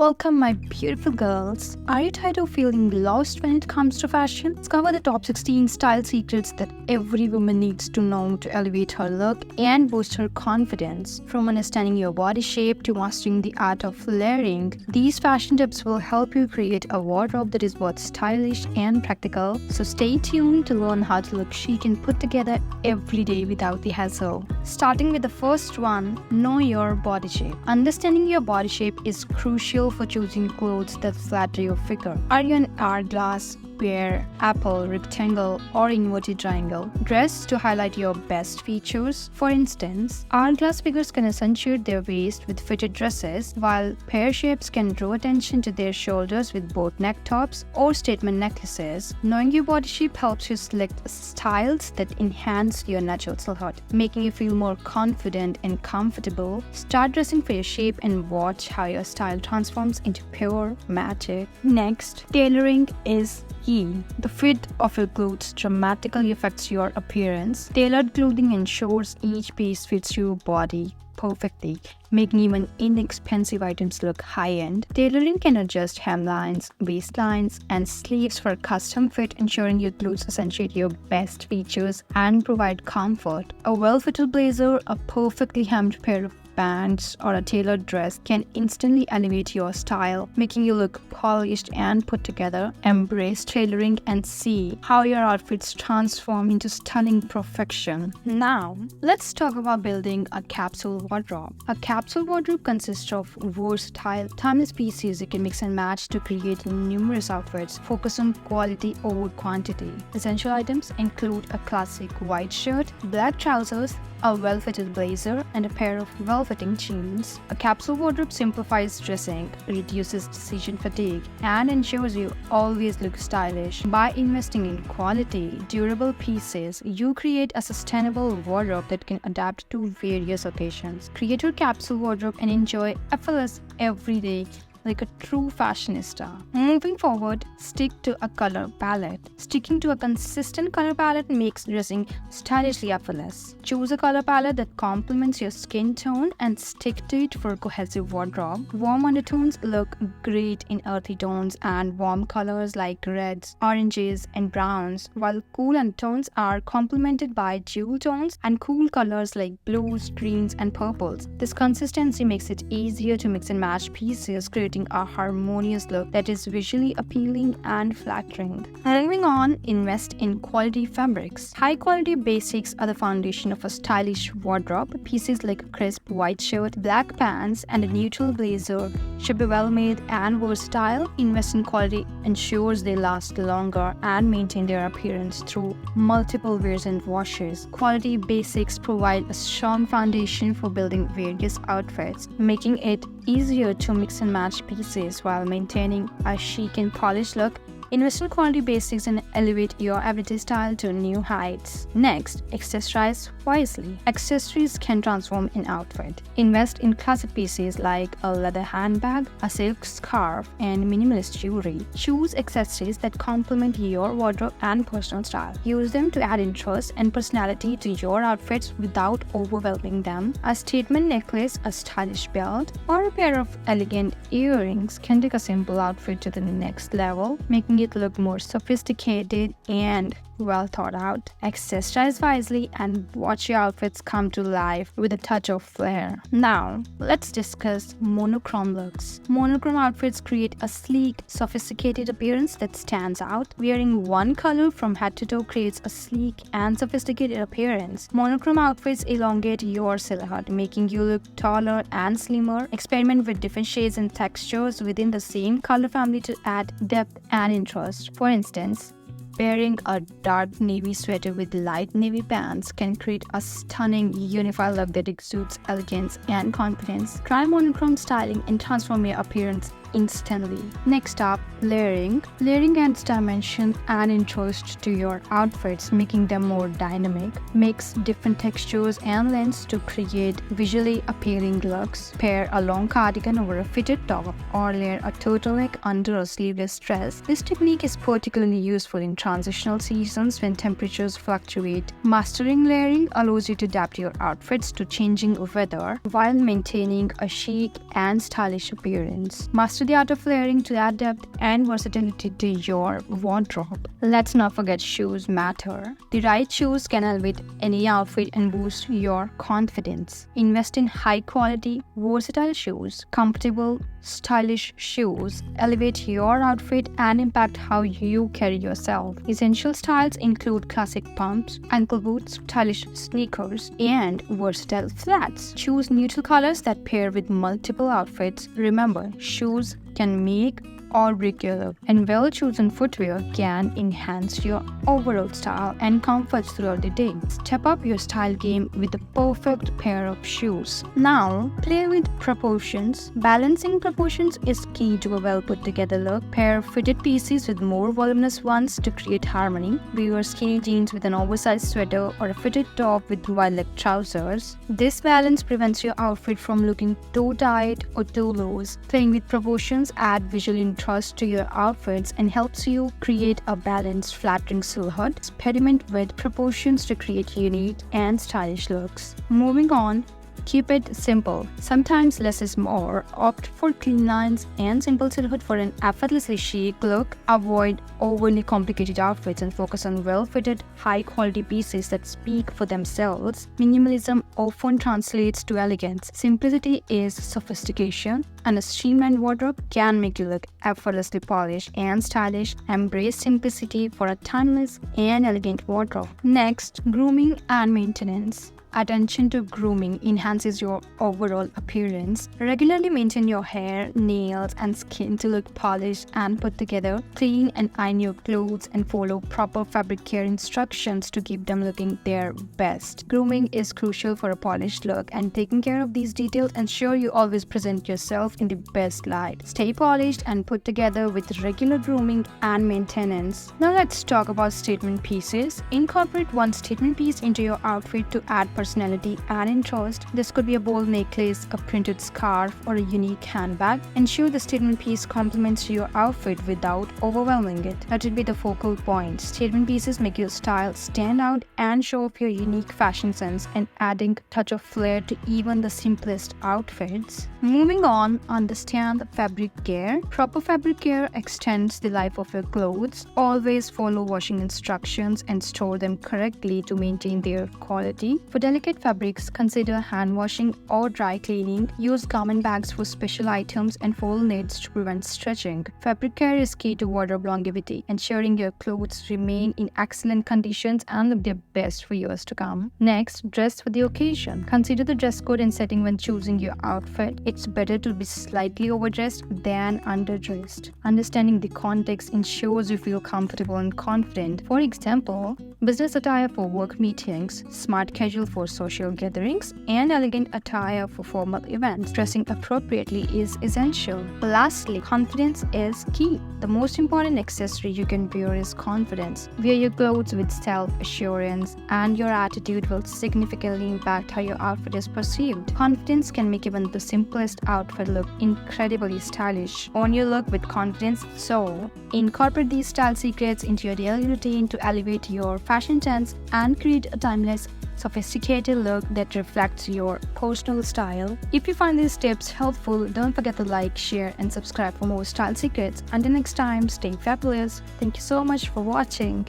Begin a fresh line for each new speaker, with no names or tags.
Welcome, my beautiful girls. Are you tired of feeling lost when it comes to fashion? Discover the top 16 style secrets that every woman needs to know to elevate her look and boost her confidence. From understanding your body shape to mastering the art of layering, these fashion tips will help you create a wardrobe that is both stylish and practical. So stay tuned to learn how to look chic and put together every day without the hassle. Starting with the first one, know your body shape. Understanding your body shape is crucial for choosing clothes that flatter your figure. Are you an hourglass, pear, apple, rectangle, or inverted triangle? Dress to highlight your best features. For instance, hourglass figures can accentuate their waist with fitted dresses, while pear shapes can draw attention to their shoulders with both neck tops or statement necklaces. Knowing your body shape helps you select styles that enhance your natural silhouette, making you feel more confident and comfortable. Start dressing for your shape and watch how your style transforms into pure magic. Next, tailoring is key. The fit of your clothes dramatically affects your appearance. Tailored clothing ensures each piece fits your body perfectly, making even inexpensive items look high-end. Tailoring can adjust hemlines, waistlines, and sleeves for custom fit, ensuring your clothes accentuate your best features and provide comfort. A well-fitted blazer, a perfectly hemmed pair of pants, or a tailored dress can instantly elevate your style, making you look polished and put together. Embrace tailoring and see how your outfits transform into stunning perfection. Now, let's talk about building a capsule wardrobe. A capsule wardrobe consists of versatile, timeless pieces you can mix and match to create numerous outfits. Focus on quality over quantity. Essential items include a classic white shirt, black trousers, a well-fitted blazer, and a pair of well-fitting jeans. A capsule wardrobe simplifies dressing, reduces decision fatigue, and ensures you always look stylish. By investing in quality, durable pieces, you create a sustainable wardrobe that can adapt to various occasions. Create your capsule wardrobe and enjoy effortless every day like a true fashionista. Moving forward, stick to a color palette. Sticking to a consistent color palette makes dressing stylishly effortless. Choose a color palette that complements your skin tone and stick to it for a cohesive wardrobe. Warm undertones look great in earthy tones and warm colors like reds, oranges, and browns, while cool undertones are complemented by jewel tones and cool colors like blues, greens, and purples. This consistency makes it easier to mix and match pieces, creating a harmonious look that is visually appealing and flattering. Moving on, invest in quality fabrics. High quality basics are the foundation of a stylish wardrobe. Pieces like a crisp white shirt, black pants, and a neutral blazer should be well made and versatile. Invest in quality ensures they last longer and maintain their appearance through multiple wears and washes. Quality basics provide a strong foundation for building various outfits, making it easier to mix and match pieces while maintaining a chic and polished look. Invest in quality basics and elevate your everyday style to new heights. Next, accessorize wisely. Accessories can transform an outfit. Invest in classic pieces like a leather handbag, a silk scarf, and minimalist jewelry. Choose accessories that complement your wardrobe and personal style. Use them to add interest and personality to your outfits without overwhelming them. A statement necklace, a stylish belt, or a pair of elegant earrings can take a simple outfit to the next level, making it look more sophisticated and well thought out. Accessorize wisely and watch your outfits come to life with a touch of flair. Now, let's discuss monochrome looks. Monochrome outfits create a sleek, sophisticated appearance that stands out. Wearing one color from head to toe creates a sleek and sophisticated appearance. Monochrome outfits elongate your silhouette, making you look taller and slimmer. Experiment with different shades and textures within the same color family to add depth and interest. For instance, pairing a dark navy sweater with light navy pants can create a stunning unified look that exudes elegance and confidence. Try monochrome styling and transform your appearance instantly. Next up, layering. Layering adds dimension and interest to your outfits, making them more dynamic. Mix different textures and lengths to create visually appealing looks. Pair a long cardigan over a fitted top or layer a turtleneck under a sleeveless dress. This technique is particularly useful in transitional seasons when temperatures fluctuate. Mastering layering allows you to adapt your outfits to changing weather while maintaining a chic and stylish appearance. Mastering Master the art of layering to add depth and versatility to your wardrobe. Let's not forget shoes matter. The right shoes can elevate any outfit and boost your confidence. Invest in high quality, versatile shoes. Comfortable, stylish shoes elevate your outfit and impact how you carry yourself. Essential styles include classic pumps, ankle boots, stylish sneakers, and versatile flats. Choose neutral colors that pair with multiple outfits. Remember, shoes can make or break your look, and well-chosen footwear can enhance your overall style and comfort throughout the day. Step up your style game with the perfect pair of shoes. Now, play with proportions. Balancing proportions is key to a well-put-together look. Pair fitted pieces with more voluminous ones to create harmony. Wear skinny jeans with an oversized sweater or a fitted top with wide-leg trousers. This balance prevents your outfit from looking too tight or too loose. Playing with proportions adds visual interest to your outfits and helps you create a balanced, flattering silhouette. Experiment with proportions to create unique and stylish looks. Moving on, keep it simple. Sometimes less is more. Opt for clean lines and simple silhouette for an effortlessly chic look. Avoid overly complicated outfits and focus on well-fitted, high-quality pieces that speak for themselves. Minimalism often translates to elegance. Simplicity is sophistication, and a streamlined wardrobe can make you look effortlessly polished and stylish. Embrace simplicity for a timeless and elegant wardrobe. Next, grooming and maintenance. Attention to grooming enhances your overall appearance. Regularly maintain your hair, nails, and skin to look polished and put together. Clean and iron your clothes and follow proper fabric care instructions to keep them looking their best. Grooming is crucial for a polished look, and taking care of these details ensure you always present yourself in the best light. Stay polished and put together with regular grooming and maintenance. Now let's talk about statement pieces. Incorporate one statement piece into your outfit to add personality and interest. This could be a bold necklace, a printed scarf, or a unique handbag. Ensure the statement piece complements your outfit without overwhelming it. Let it be the focal point. Statement pieces make your style stand out and show off your unique fashion sense, and adding a touch of flair to even the simplest outfits. Moving on, understand fabric care. Proper fabric care extends the life of your clothes. Always follow washing instructions and store them correctly to maintain their quality. For delicate fabrics, consider hand washing or dry cleaning. Use garment bags for special items and fold knits to prevent stretching. Fabric care is key to wardrobe longevity, ensuring your clothes remain in excellent conditions and look their best for years to come. Next, dress for the occasion. Consider the dress code and setting when choosing your outfit. It's better to be slightly overdressed than underdressed. Understanding the context ensures you feel comfortable and confident. For example, business attire for work meetings, smart casual for social gatherings, and elegant attire for formal events. Dressing appropriately is essential. Lastly, confidence is key. The most important accessory you can wear is confidence. Wear your clothes with self-assurance, and your attitude will significantly impact how your outfit is perceived. Confidence can make even the simplest outfit look incredibly stylish. Own your look with confidence, so incorporate these style secrets into your daily routine to elevate your fashion sense and create a timeless, sophisticated look that reflects your personal style. If you find these tips helpful, don't forget to like, share, and subscribe for more style secrets. Until next time, stay fabulous. Thank you so much for watching.